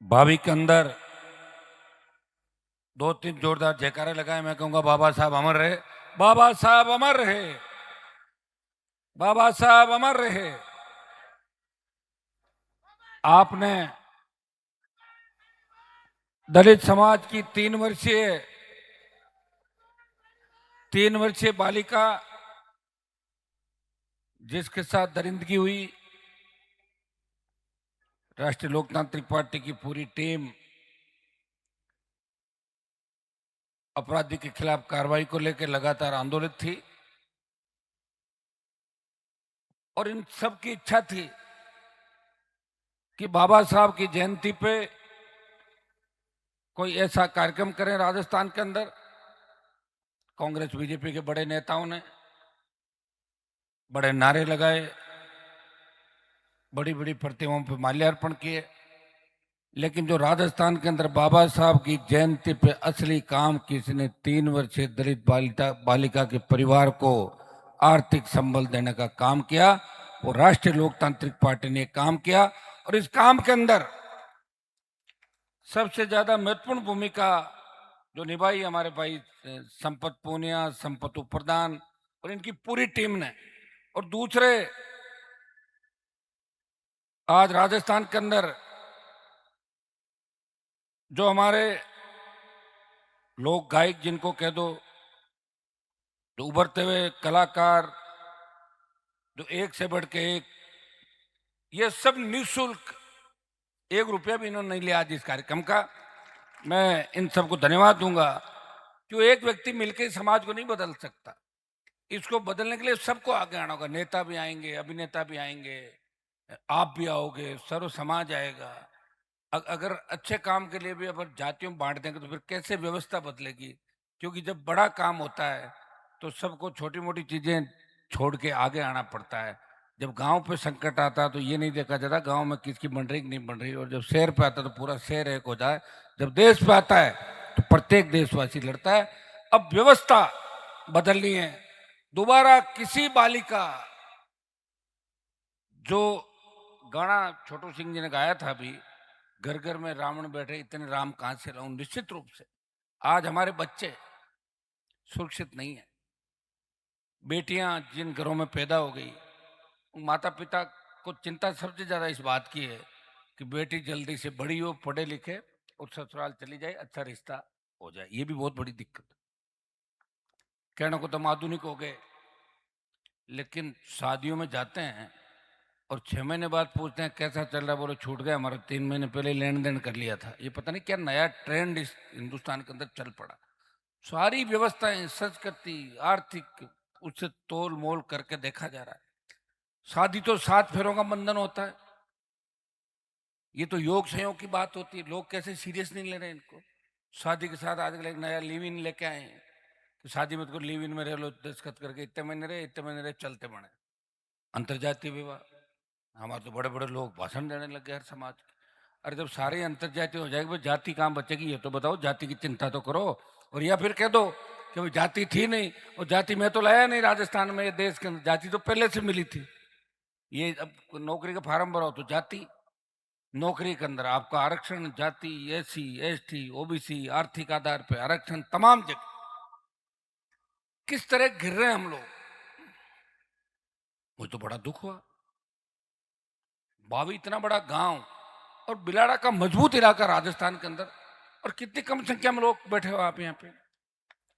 भावी के अंदर दो तीन जोरदार जयकारे लगाए। मैं कहूंगा बाबा साहब अमर रहे, बाबा साहब अमर रहे, बाबा साहब अमर रहे। आपने दलित समाज की 3 वर्षीय बालिका जिसके साथ दरिंदगी हुई, राष्ट्रीय लोकतांत्रिक पार्टी की पूरी टीम अपराधी के खिलाफ कार्रवाई को लेकर लगातार आंदोलित थी और इन सब की इच्छा थी कि बाबा साहब की जयंती पे कोई ऐसा कार्यक्रम करें राजस्थान के अंदर। कांग्रेस बीजेपी के बड़े नेताओं ने बड़े नारे लगाए, बड़ी बड़ी प्रतिमाओं पर माल्यार्पण किए, लेकिन जो राजस्थान के अंदर बाबा साहब की जयंती पे असली काम किसी ने 3 वर्षीय दलित बालिका के परिवार को आर्थिक संबल देने का काम किया, वो राष्ट्रीय लोकतांत्रिक पार्टी ने काम किया। और इस काम के अंदर सबसे ज्यादा महत्वपूर्ण भूमिका जो निभाई हमारे भाई संपत पूनिया, संपत प्रधान और इनकी पूरी टीम ने। और दूसरे, आज राजस्थान के अंदर जो हमारे लोक गायक जिनको कह दो, जो उभरते हुए कलाकार, जो एक से बढ़ के एक, ये सब निःशुल्क, 1 रुपया भी इन्होंने नहीं लिया आज इस कार्यक्रम का। मैं इन सबको धन्यवाद दूंगा कि एक व्यक्ति मिलकर समाज को नहीं बदल सकता, इसको बदलने के लिए सबको आगे आना होगा। नेता भी आएंगे, अभिनेता भी आएंगे, आप भी आओगे, सर्व समाज आएगा। अगर अच्छे काम के लिए भी अगर जातियों में बांट देंगे तो फिर कैसे व्यवस्था बदलेगी? क्योंकि जब बड़ा काम होता है तो सबको छोटी मोटी चीजें छोड़ के आगे आना पड़ता है। जब गांव पे संकट आता है तो ये नहीं देखा जाता गांव में किसकी बन रही कि नहीं बन रही, और जब शहर पे आता है तो पूरा शहर एक हो जाए। जब देश पे आता है तो प्रत्येक देशवासी लड़ता है। अब व्यवस्था बदलनी है। दोबारा किसी बालिका, जो गाना छोटू सिंह जी ने गाया था अभी, घर घर में रावण बैठे इतने राम कहां से लाऊं, निश्चित रूप से आज हमारे बच्चे सुरक्षित नहीं है। बेटियां जिन घरों में पैदा हो गई, माता पिता को चिंता सबसे ज्यादा इस बात की है कि बेटी जल्दी से बड़ी हो, पढ़े लिखे और ससुराल चली जाए, अच्छा रिश्ता हो जाए। ये भी बहुत बड़ी दिक्कत। कहने को तो हम आधुनिक हो गए, लेकिन शादियों में जाते हैं और 6 महीने बाद पूछते हैं कैसा चल रहा है, बोले छूट गया, हमारा 3 महीने पहले लेन देन कर लिया था। ये पता नहीं क्या नया ट्रेंड इस हिंदुस्तान के अंदर चल पड़ा। सारी व्यवस्थाएं, संस्कृति, आर्थिक, उससे तोल मोल करके देखा जा रहा है। शादी तो 7 फेरों का बंधन होता है, ये तो योग संयोग की बात होती है। लोग कैसे सीरियस नहीं ले रहे इनको। शादी के साथ आजकल एक नया लिव इन लेके आए हैं कि शादी में तो लिव इन में रह लो, दस्तखत करके इतने महीने रहे, इतने महीने रहे, चलते बने। अंतर्जातीय विवाह, हमारे तो बड़े बड़े लोग भाषण देने लग गए हर समाज के। अरे जब सारे अंतर्जातीय हो जाएगी, भाई जाति कहाँ बचेगी? ये तो बताओ, जाति की चिंता तो करो। और या फिर कह दो कि भाई जाति थी नहीं, और जाति मैं तो लाया नहीं राजस्थान में, ये देश के अंदर जाति तो पहले से मिली थी। ये अब नौकरी का फार्म भराओ तो जाति, नौकरी के अंदर आपका आरक्षण, जाति, एससी एसटी ओबीसी, आर्थिक आधार पे आरक्षण, तमाम जगह किस तरह गिर रहे हैं हम लोग। मुझे तो बड़ा दुख हुआ। भावी इतना बड़ा गांव और बिलाड़ा का मजबूत इलाका राजस्थान के अंदर, और कितनी कम संख्या में लोग बैठे हो आप यहाँ पे।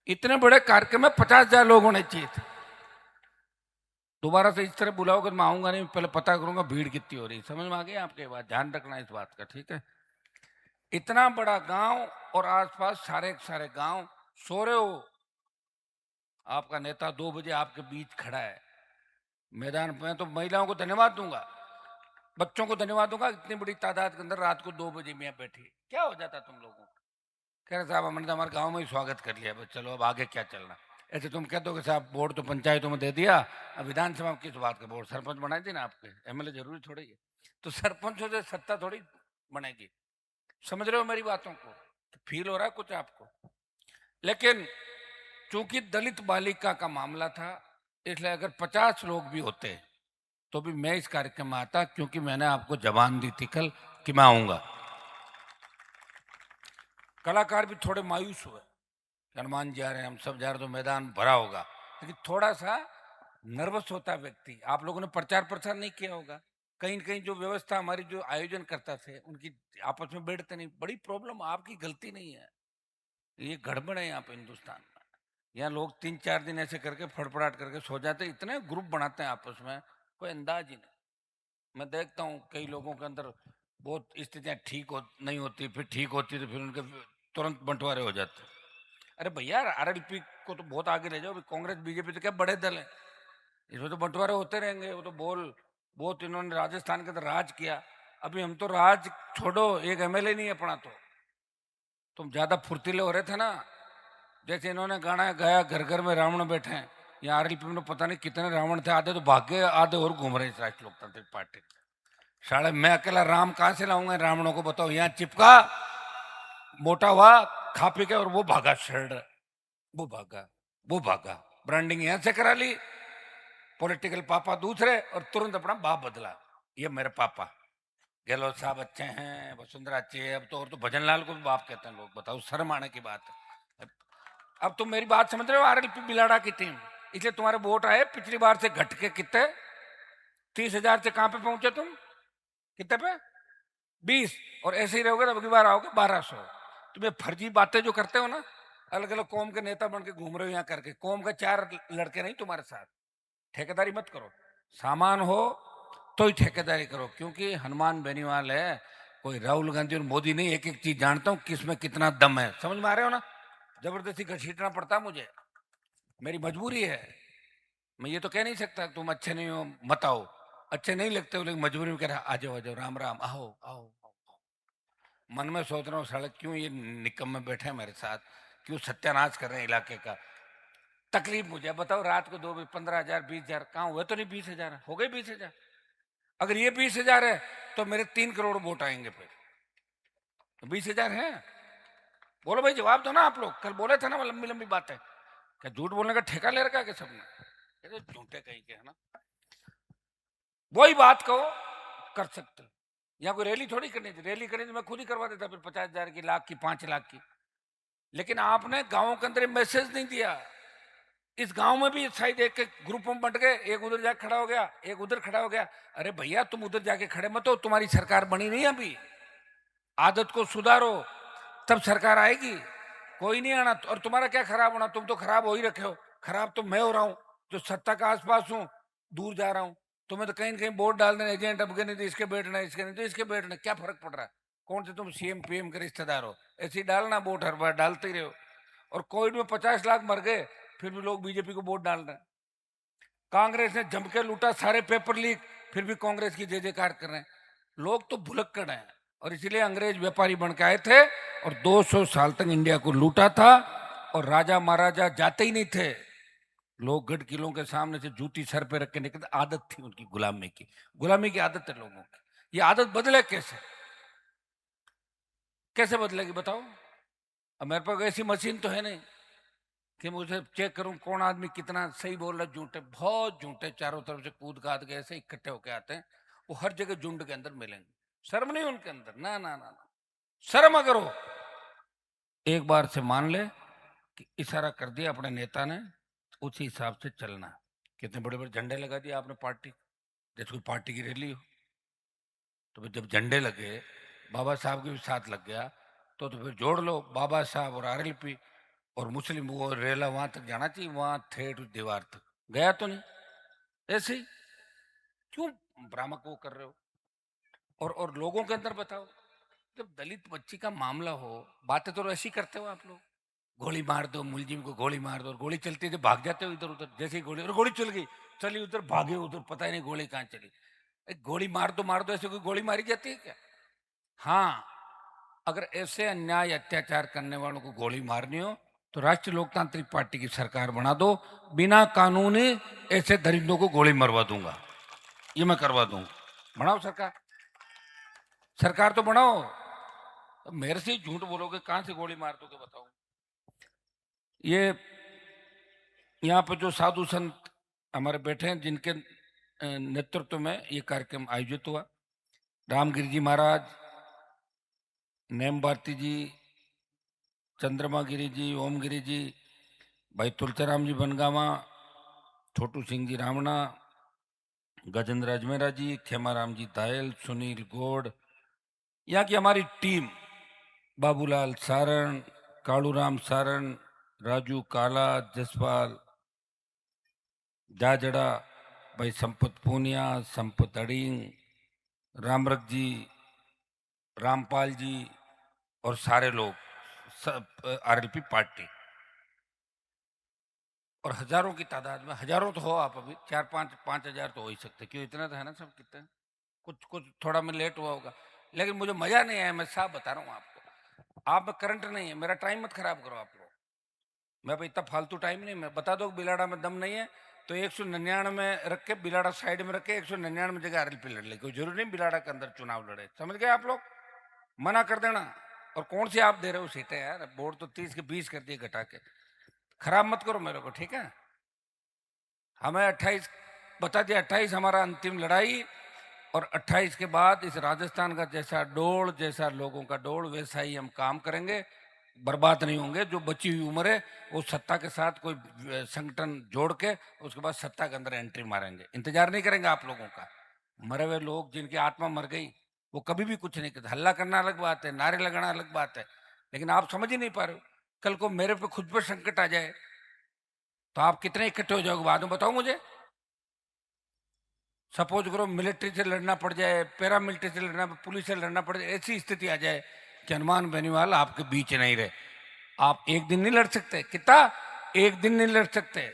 इतने बड़े कार्यक्रम में 50,000 लोग होने चाहिए थे। दोबारा से इस तरह बुलाओगे तो मैं आऊंगा नहीं, पहले पता करूंगा भीड़ कितनी हो रही। समझ में आ गई आपके बात? ध्यान रखना इस बात का, ठीक है? इतना बड़ा गांव और आसपास सारे सारे गांव सो रहे हो, आपका नेता 2 बजे आपके बीच खड़ा है मैदान में। तो महिलाओं को धन्यवाद दूंगा, बच्चों को धन्यवाद दूंगा, इतनी बड़ी तादाद के अंदर रात को 2 बजे में बैठी। क्या हो जाता तुम लोगों को? कह रहे साहब हमने तो हमारे गांव में ही स्वागत कर लिया, बस चलो अब आगे क्या चलना। ऐसे तुम कह दो कि साहब वोट तो पंचायतों में दे दिया, अब विधानसभा में किस बात का वोट? सरपंच बनाए थे ना आपके, एमएलए जरूरी थोड़ी है। तो सरपंचों से सत्ता थोड़ी बनेगी। समझ रहे हो मेरी बातों को? तो फील हो रहा है कुछ आपको? लेकिन चूंकि दलित बालिका का मामला था, इसलिए अगर 50 लोग भी होते तो भी मैं इस कार्यक्रम में आता, क्योंकि मैंने आपको जबान दी थी कल कि मैं आऊंगा। कलाकार भी थोड़े मायूस हुए, हनुमान जी आ रहे हैं, हम सब जा रहे तो मैदान भरा होगा, लेकिन थोड़ा सा नर्वस होता है व्यक्ति। आप लोगों ने प्रचार प्रसार नहीं किया होगा, कहीं न कहीं जो व्यवस्था हमारी जो आयोजन करता थे उनकी आपस में बैठते नहीं, बड़ी प्रॉब्लम, आपकी गलती नहीं है, ये गड़बड़ है यहाँ पे हिंदुस्तान में। यहाँ लोग 3-4 दिन ऐसे करके फड़फड़ाहट करके सो जाते, इतने ग्रुप बनाते हैं आपस में, कोई अंदाज ही नहीं। मैं देखता हूँ कई लोगों के अंदर बहुत स्थितियाँ नहीं होती, फिर ठीक होती तो फिर उनके तुरंत बंटवारे हो जाते। अरे भैया, आरएलपी को तो बहुत आगे ले जाओ, कांग्रेस बीजेपी तो क्या बड़े दल है, इसमें तो बंटवारे होते रहेंगे। वो तो बहुत इन्होंने राजस्थान के अंदर राज किया, अभी हम तो राज छोड़ो, एक एमएलए नहीं है अपना। तो तुम ज्यादा फुर्तीले हो रहे थे ना, जैसे इन्होंने गाना गाया घर घर में रावण बैठे हैं, यहाँ आरएलपी में पता नहीं कितने रावण थे, आधे तो भाग गए, आधे और घूम रहे हैं राष्ट्रीय लोकतांत्रिक पार्टी। साढ़े मैं अकेला राम कहां से लाऊंगा रावणों को, बताओ। यहाँ चिपका, मोटा हुआ, खा पी के, और वो भागा शर्ट, वो भागा, वो भागा, ब्रांडिंग यहां से करा ली, पॉलिटिकल पापा दूसरे, और तुरंत अपना बाप बदला, ये मेरे पापा गहलोत साहब अच्छे हैं, वसुंधरा अच्छी है, अब तो और तो भजन लाल को भी बाप कहते हैं लोग, बताओ, शर्म आने की बात है। अब तुम मेरी बात समझ रहे हो, आरएलपी बिलाड़ा की टीम, इसलिए तुम्हारे वोट आए पिछली बार से घट के कितने, 30,000 से कहां पे पहुंचे तुम, कितने पे, 20, और ऐसे ही रहोगे तो अगली बार आओगे 1200। तुम्हें फर्जी बातें जो करते हो ना, अलग अलग कौम के नेता बन के घूम रहे हो यहाँ करके, कौम का 4 लड़के नहीं तुम्हारे साथ, ठेकेदारी मत करो, सामान हो तो ही ठेकेदारी करो, क्योंकि हनुमान बेनीवाल है, कोई राहुल गांधी और मोदी नहीं, एक एक चीज जानता हूँ किस में कितना दम है, समझ में आ रहे हो ना। जबरदस्ती घसीटना पड़ता मुझे, मेरी मजबूरी है, मैं ये तो कह नहीं सकता तुम अच्छे नहीं हो मत आओ, अच्छे नहीं लगते हो, लेकिन मजबूरी में कह रहा आ जाओ आ जाओ, राम राम, आओ आओ, आओ। मन में सोच रहा हूँ साले क्यों ये निकम्मे बैठे हैं मेरे साथ, क्यों सत्यानाश कर रहे हैं इलाके का। तकलीफ मुझे बताओ, रात को 15,000 20,000 कहाँ हुए, तो नहीं 20,000 हो गए 20,000, अगर ये 20,000 है तो मेरे 3 करोड़ वोट आएंगे, फिर तो 20,000 है। बोलो भाई, जवाब दो ना, आप लोग कल बोले थे ना लंबी लंबी बातें, क्या झूठ बोलने का ठेका ले रखा है क्या सबने, ये तो झूठे कहीं के है ना। वही बात कहो, कर सकते, यहाँ कोई रैली थोड़ी करनी थी, रैली करनी थी मैं खुद ही करवा देता, फिर 50,000 की, लाख की, 5 लाख की, लेकिन आपने गांवों के अंदर मैसेज नहीं दिया। इस गांव में भी शायद एक एक ग्रुप में बंट गए, एक उधर जाके खड़ा हो गया, एक उधर खड़ा हो गया। अरे भैया, तुम उधर जाके खड़े मत हो, तुम्हारी सरकार बनी नहीं अभी, आदत को सुधारो, तब सरकार आएगी, कोई नहीं आना। और तुम्हारा क्या खराब होना, तुम तो खराब हो ही रखे हो, खराब तो मैं हो रहा हूं जो सत्ता का आसपास हूं, दूर जा रहा हूं। तुम्हें तो कहीं न कहीं वोट डाल देना, एजेंट अब के नहीं तो इसके बैठना, इसके नहीं तो इसके बैठना, क्या फर्क पड़ रहा है, कौन से तुम सीएम पीएम के रिश्तेदार हो, ऐसे ही डालना वोट, हर बार डालते ही रहो। और कोविड में 50 लाख मर गए, फिर भी लोग बीजेपी को वोट डाल रहे हैं। कांग्रेस ने जम के लूटा, सारे पेपर लीक, फिर भी कांग्रेस की जय जयकार कर रहे हैं। लोग तो भुलक्कड़ हैं, और इसीलिए अंग्रेज व्यापारी बन के आए थे और 200 साल तक इंडिया को लूटा था, और राजा महाराजा जाते ही नहीं थे, लोग गढ़ किलों के सामने से जूती सर पे रख के निकलते, आदत थी उनकी गुलामी की, गुलामी की आदत है लोगों की। ये आदत बदले कैसे, कैसे बदलेगी बताओ। अब मेरे पास ऐसी मशीन तो है नहीं कि मुझे चेक करूं कौन आदमी कितना सही बोल रहा है, झूठे, बहुत झूठे चारों तरफ से कूद काद के ऐसे इकट्ठे होके आते हैं, वो हर जगह झुंड के अंदर मिलेंगे, शर्म नहीं उनके अंदर, ना ना ना ना, शर्म अगर हो, एक बार से मान ले कि इशारा कर दिया अपने नेता ने, उसी हिसाब से चलना। कितने बड़े बड़े झंडे लगा दिए आपने पार्टी, जैसे कोई पार्टी की रैली हो, तो फिर जब झंडे लगे, बाबा साहब के भी साथ लग गया, तो फिर जोड़ लो बाबा साहब और आरएलपी और मुस्लिम, वो रेला वहां तक जाना चाहिए, वहां ठेठ दीवार तक गया तो नहीं, ऐसे ही क्यों भ्रामक वो कर रहे हो। और लोगों के अंदर बताओ, जब दलित बच्ची का मामला हो, बातें तो ऐसी करते हो आप लोग, गोली मार दो मुलजिम को, गोली मार दो, और गोली चलती है तो भाग जाते हो इधर उधर, जैसे ही गोली, और गोली चल गई, चली उधर, भागे उधर, पता ही नहीं गोली कहाँ चली। गोली मार दो, ऐसे कोई गोली मारी जाती है क्या। हाँ, अगर ऐसे अन्याय अत्याचार करने वालों को गोली मारनी हो तो राष्ट्रीय लोकतांत्रिक पार्टी की सरकार बना दो, बिना कानूनी ऐसे दरिंदों को गोली मरवा दूंगा, ये मैं करवा दूंगा। बनाओ सरकार, सरकार तो बनाओ। अब मेरे से ही झूठ बोलोगे, कहां से गोली मार दोगे बताओ। ये यहाँ पर जो साधु संत हमारे बैठे हैं, जिनके नेतृत्व में ये कार्यक्रम आयोजित हुआ, रामगिरी जी महाराज, नेम भारती जी, चंद्रमा गिरी जी, ओम गिरी जी, भाई तुलसीराम जी बनगावा, छोटू सिंह जी रावणा, गजेंद्र अजमेरा जी, खेमाराम जी दायल, सुनील गौड़, यहाँ की हमारी टीम, बाबूलाल सारण, कालूराम सारण, राजू काला, जसपाल जाजड़ा, भाई संपत पूनिया, संपत अड़िंग, रामरख जी, रामपाल जी और सारे लोग, सब आरएलपी पार्टी, और हजारों की तादाद में, हजारों तो हो आप अभी, 4-5 5 हजार तो हो ही सकते, क्यों इतना तो है ना सब, कितने कुछ कुछ थोड़ा में लेट हुआ होगा, लेकिन मुझे मजा नहीं आया, मैं साफ बता रहा हूँ आपको। आप में करंट नहीं है, मेरा टाइम मत खराब करो आप लोग, मैं भाई इतना फालतू टाइम नहीं, मैं बता दो बिलाड़ा में दम नहीं है तो 199 में रख के बिलाड़ा साइड में रख के 199 जगह आरएलपी लड़ ले, कोई जरूरी नहीं बिलाड़ा के अंदर चुनाव लड़े, समझ गए आप लोग, मना कर देना। और कौन सी आप दे रहे हो सीटें यार, वोट तो 30 के 20 कर दिए घटा के, खराब मत करो मेरे को, ठीक है। हमें 28 बता दिया, 28 हमारा अंतिम लड़ाई, और 28 के बाद इस राजस्थान का जैसा डोल, जैसा लोगों का डोल, वैसा ही हम काम करेंगे, बर्बाद नहीं होंगे। जो बची हुई उम्र है वो सत्ता के साथ कोई संगठन जोड़ के उसके बाद सत्ता के अंदर एंट्री मारेंगे, इंतजार नहीं करेंगे आप लोगों का। मरे हुए लोग जिनकी आत्मा मर गई वो कभी भी कुछ नहीं करते, हल्ला करना अलग बात है, नारे लगाना अलग बात है, लेकिन आप समझ ही नहीं पा रहे हो। कल को मेरे पे खुद पर संकट आ जाए तो आप कितने इकट्ठे हो जाओगे बाद में, बताओ मुझे। सपोज करो मिलिट्री से लड़ना पड़ जाए, पैरा मिलिट्री से लड़ना, पुलिस से लड़ना पड़ जाए, ऐसी स्थिति आ जाए कि हनुमान बेनीवाल आपके बीच नहीं रहे, आप एक दिन नहीं लड़ सकते, कितना, एक दिन नहीं लड़ सकते।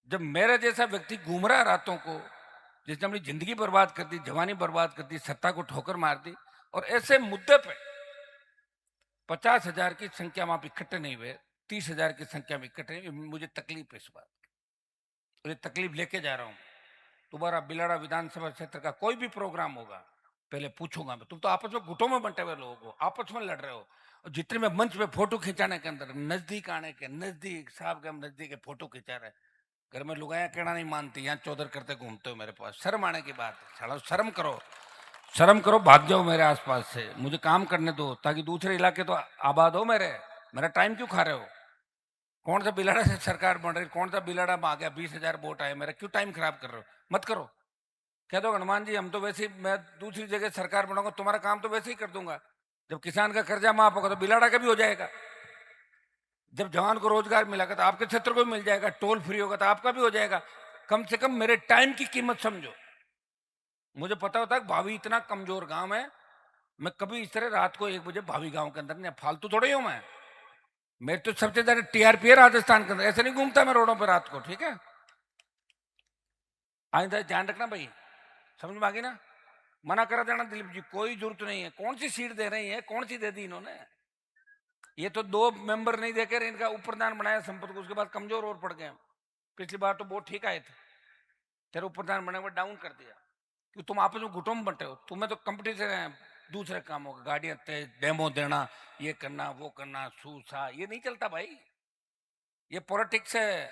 जब मेरे जैसा व्यक्ति घूम रहा है रातों को, जिसने अपनी जिंदगी बर्बाद कर दी, जवानी बर्बाद कर दी, सत्ता को ठोकर मार दी, और ऐसे मुद्दे पे 50,000 की संख्या में आप इकट्ठे नहीं हुए, 30,000 की संख्या में इकट्ठे नहीं हुए, मुझे तकलीफ है इस बात की, और ये तकलीफ लेके जा रहा हूं। दोबारा बिलाड़ा विधानसभा क्षेत्र का कोई भी प्रोग्राम होगा पहले पूछूंगा मैं, तुम तो आपस में गुटों में बंटे हुए लोग हो, आपस में लड़ रहे हो, और जितने में मंच पे फोटो खिंचाने के अंदर नजदीक आने के नजदीक, साहब के हम नजदीक फोटो खिंचा रहे, घर में लुगाया कहना नहीं मानती, यहाँ चौधर करते घूमते हो मेरे पास, शर्म आने की बात है, साला शर्म करो, शर्म करो, भाग जाओ मेरे आसपास से, मुझे काम करने दो ताकि दूसरे इलाके तो आबाद हो मेरे, मेरा टाइम क्यों खा रहे हो। कौन सा बिलाड़ा से सरकार बन रही, कौन सा बिलाड़ा में आ गया, 20,000 वोट आए, मेरा क्यों टाइम खराब कर रहे हो, मत करो। कह दो हनुमान जी हम तो वैसे ही, मैं दूसरी जगह सरकार बनाऊंगा, तुम्हारा काम तो वैसे ही कर दूंगा, जब किसान का कर्जा माफ होगा तो बिलाड़ा का भी हो जाएगा, जब जवान को रोजगार मिलेगा तो आपके क्षेत्र को भी मिल जाएगा, टोल फ्री होगा तो आपका भी हो जाएगा। कम से कम मेरे टाइम की कीमत समझो। मुझे पता होता है भावी इतना कमजोर गांव है, मैं कभी इस तरह रात को 1 बजे भावी गांव के अंदर नहीं, फालतू थोड़े हूं मैं, मेरे तो सबसे ज्यादा टीआरपी है राजस्थान के अंदर, ऐसे नहीं घूमता मैं रोडों पर रात को, ठीक है। आइंदा ध्यान रखना भाई, समझ में आ गई ना। मना करा देना दिलीप जी, कोई जरूरत नहीं है, कौन सी सीट दे रही है, कौन सी दे दी इन्होंने, ये तो 2 मेंबर नहीं देकर इनका उप प्रधान बनाया संपत को, उसके बाद कमजोर और पड़ गए। पिछली बार तो बहुत ठीक आए थे, तेरे उप प्रधान बने हुए डाउन कर दिया, कि तुम आपस में घुटों में बंटे हो, तुम्हें तो कंपटीशन है दूसरे कामों का, गाड़ियां तेज, डेमो देना, ये करना वो करना, सूसा, ये नहीं चलता भाई, ये पॉलिटिक्स है,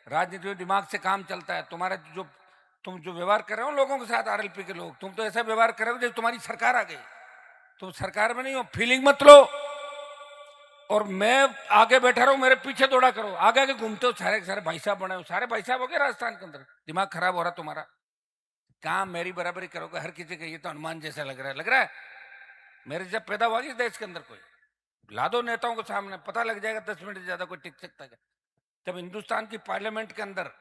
राजनीति में दिमाग से काम चलता है। तुम्हारा जो, तुम जो व्यवहार कर रहे हो लोगों के साथ, आरएलपी के लोग, तुम तो ऐसा व्यवहार कर रहे हो जैसे तुम्हारी सरकार आ गई, तुम सरकार में नहीं हो, फीलिंग मत लो, और मैं आगे बैठा रहूं, मेरे पीछे दौड़ा करो, आगे आगे घूमते हो, सारे सारे भाई साहब बने हो, सारे भाई साहब हो गए राजस्थान के अंदर, दिमाग खराब हो रहा तुम्हारा, काम मेरी बराबरी करोगे हर किसी का, ये तो हनुमान जैसा लग रहा है, लग रहा है मेरे जब पैदा हुआ इस देश के अंदर, कोई ला दो नेताओं के सामने, पता लग जाएगा 10 मिनट से ज्यादा कोई टिक सकता है। जब हिंदुस्तान की पार्लियामेंट के अंदर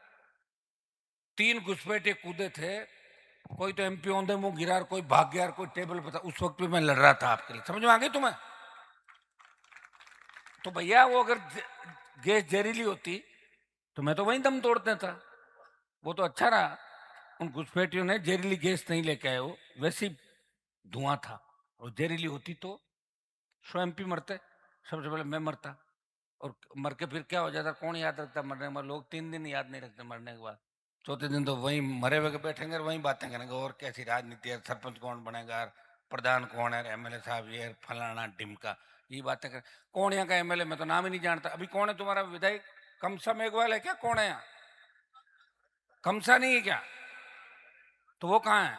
3 घुसपैठे कूदे थे, कोई तो एमपी औंधे मुंह गिरा, कोई भाग गया, कोई टेबल पर था, उस वक्त भी मैं लड़ रहा था आपके लिए, समझ में आ गई तुम्हें। तो भैया वो अगर गैस जहरीली होती तो मैं तो वहीं दम तोड़ता था, वो तो अच्छा रहा, उन घुसपैठियों ने जहरीली गैस नहीं लेके आए, वो वैसे ही धुआं था, और जहरीली होती तो 100 एमपी मरते, सबसे पहले मैं मरता, और मर के फिर क्या हो जाता, कौन याद रखता मरने के बाद, लोग 3 दिन याद नहीं रखते मरने के बाद, चौथे दिन तो वहीं मरे हुए के बैठेंगे और वहीं बातें करेंगे, और कैसी राजनीति है, सरपंच कौन बनेगा, प्रधान कौन है, एमएलए साहब ये है, फलाना ढिमका, ये बातें कर, कौन यहाँ का एमएलए, मैं तो नाम ही नहीं जानता, अभी कौन है तुम्हारा विधायक, कमसा मेघवाल है क्या, कौन है यहाँ, कमसा नहीं है क्या, तो वो कहाँ है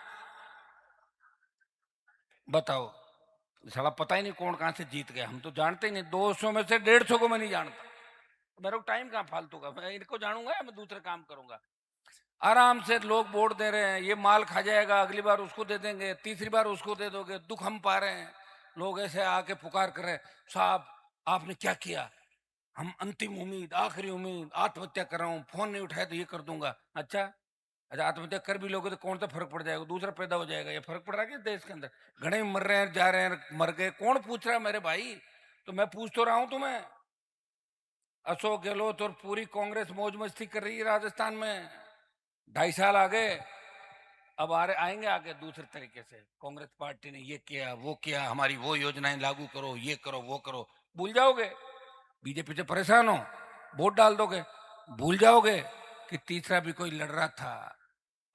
बताओ। साला पता ही नहीं कौन कहाँ से जीत गया, हम तो जानते ही नहीं। 200 में से 150 को मैं नहीं जानता, मेरे को टाइम कहाँ फालतू का, मैं इनको जानूंगा या मैं दूसरे काम करूंगा। आराम से लोग वोट दे रहे हैं, ये माल खा जाएगा, अगली बार उसको दे देंगे, तीसरी बार उसको दे दोगे, दुख हम पा रहे हैं। लोग ऐसे आके पुकार कर रहे हैं, साहब आपने क्या किया, हम अंतिम उम्मीद, आखिरी उम्मीद, आत्महत्या कर रहा हूँ, फोन नहीं उठाया तो ये कर दूंगा। अच्छा अच्छा, आत्महत्या कर भी लोगे तो कौन सा फर्क पड़ जाएगा, दूसरा पैदा हो जाएगा, ये फर्क पड़ रहा है कि देश के अंदर घने मर रहे हैं, जा रहे हैं, मर गए, कौन पूछ रहा है मेरे भाई। तो मैं पूछ तो रहा हूं तुम्हें। अशोक गहलोत और पूरी कांग्रेस मौज मस्ती कर रही है राजस्थान में, 2.5 साल आ गए, अब आ रहे आएंगे आगे दूसरे तरीके से। कांग्रेस पार्टी ने ये किया वो किया, हमारी वो योजनाएं लागू करो, ये करो वो करो, भूल जाओगे। बीजेपी से परेशान हो, वोट डाल दोगे, भूल जाओगे कि तीसरा भी कोई लड़ रहा था।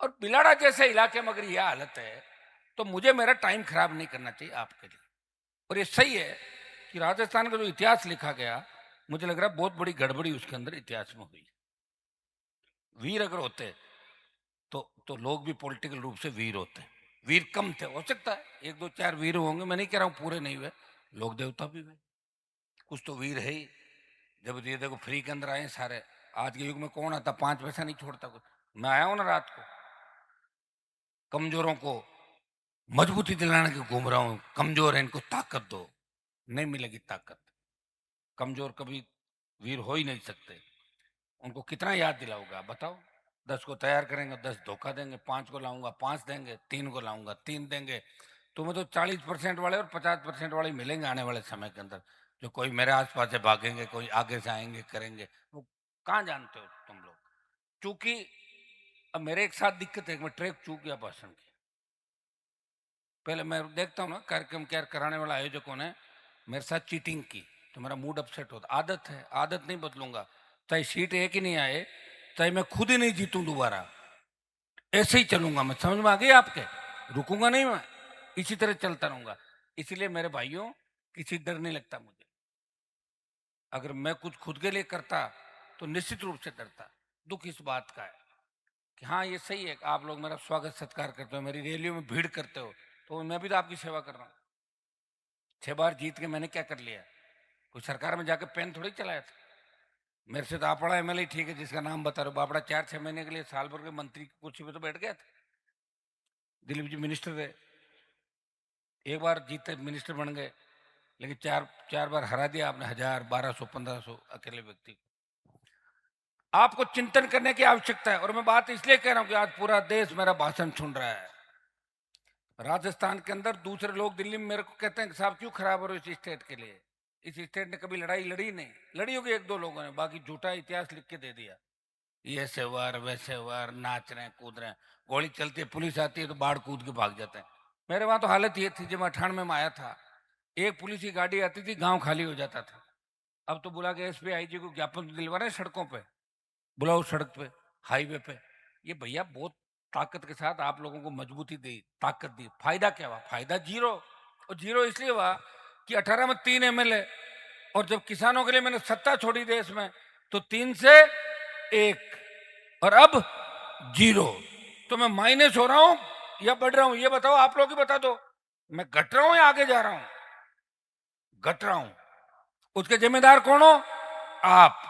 और बिलाड़ा जैसे इलाके में अगर यह हालत है तो मुझे मेरा टाइम खराब नहीं करना चाहिए आपके लिए। और ये सही है कि राजस्थान का जो इतिहास लिखा गया, मुझे लग रहा है बहुत बड़ी गड़बड़ी उसके अंदर इतिहास में हुई। वीर अगर होते तो लोग भी पॉलिटिकल रूप से वीर होते। वीर कम थे, हो सकता है 1 2 4 वीर होंगे, मैं नहीं कह रहा हूं पूरे नहीं हुए, लोग देवता भी हुए, कुछ तो वीर है ही। जब ये देखो फ्री के अंदर आए सारे, आज के युग में कौन आता 5 पैसा नहीं छोड़ता कोई। मैं आया हूं ना रात को, कमजोरों को मजबूती दिलाने के घूम रहा हूं, कमजोर है इनको ताकत दो, नहीं मिलेगी ताकत। कमजोर कभी वीर हो ही नहीं सकते। उनको कितना याद दिलाओगा बताओ। 10 को तैयार करेंगे, 10 धोखा देंगे, 5 को लाऊंगा 5 देंगे, 3 को लाऊंगा 3 देंगे। तुम्हें तो 40% वाले और 50% वाले मिलेंगे आने वाले समय के अंदर, जो कोई मेरे आसपास से भागेंगे, कोई आगे से आएंगे करेंगे, वो कहाँ जानते हो तुम लोग। चूंकि अब मेरे एक साथ दिक्कत है कि मैं ट्रैक चूक गया भाषण की। पहले मैं देखता हूँ ना कार्यक्रम क्या कराने वाला आयोजकों ने मेरे साथ चीटिंग की तो मेरा मूड अपसेट होता। आदत है, आदत नहीं बदलूंगा, चाहे सीट एक ही नहीं आए, चाहे मैं खुद ही नहीं जीतूं दोबारा, ऐसे ही चलूंगा मैं। समझ में आ गई आपके, रुकूंगा नहीं मैं, इसी तरह चलता रहूंगा। इसलिए मेरे भाइयों, किसी डर नहीं लगता मुझे। अगर मैं कुछ खुद के लिए करता तो निश्चित रूप से डरता। दुख इस बात का है कि हाँ ये सही है, आप लोग मेरा स्वागत सत्कार करते हो, मेरी रैलियों में भीड़ करते हो, तो मैं भी तो आपकी सेवा कर रहा हूँ। 6 बार जीत के मैंने क्या कर लिया, कोई सरकार में जाके पेन थोड़ी चलाया था। मेरे से तो आपड़ा एमएलए ठीक है जिसका नाम बता रहे हो, बापड़ा 4 6 महीने के लिए साल भर के मंत्री की कुर्सी पे तो बैठ गया था। दिलीप जी मिनिस्टर थे, एक बार जीते मिनिस्टर बन गए, लेकिन चार चार बार हरा दिया आपने, 1000 1200 1500 अकेले व्यक्ति को। आपको चिंतन करने की आवश्यकता है। और मैं बात इसलिए कह रहा हूं कि आज पूरा देश मेरा भाषण सुन रहा है। राजस्थान के अंदर दूसरे लोग दिल्ली में मेरे को कहते हैं कि साहब क्यों खराब हो रहे हो इस स्टेट के लिए। इस स्टेट ने कभी लड़ाई लड़ी नहीं, लड़ी होगी 1 2 लोगों ने, बाकी झूठा इतिहास लिख के दे दिया। ये से वार वैसे वार, नाच रहे हैं कूद रहे हैं, गोली चलती है पुलिस आती है तो बाढ़ कूद के भाग जाते हैं। मेरे वहां तो हालत ये थी, जब मैं 98 में आया था, एक पुलिस की गाड़ी आती थी गांव खाली हो जाता था। अब तो बुला के एसपी आईजी को ज्ञापन दिलवा रहे हैं सड़कों पे, बुलाओ सड़क पे, हाईवे पे। ये भैया बहुत ताकत के साथ आप लोगों को मजबूती दी, ताकत दी, फायदा क्या हुआ, फायदा जीरो। और जीरो इसलिए हुआ कि 18 में 3 एमएलए, और जब किसानों के लिए मैंने सत्ता छोड़ी देश में तो 3 से 1, और अब जीरो। तो मैं माइनस हो रहा हूं या बढ़ रहा हूं, ये बताओ, आप लोग ही बता दो। मैं घट रहा हूं या आगे जा रहा हूं, घट रहा हूं। उसके जिम्मेदार कौन हो, आप।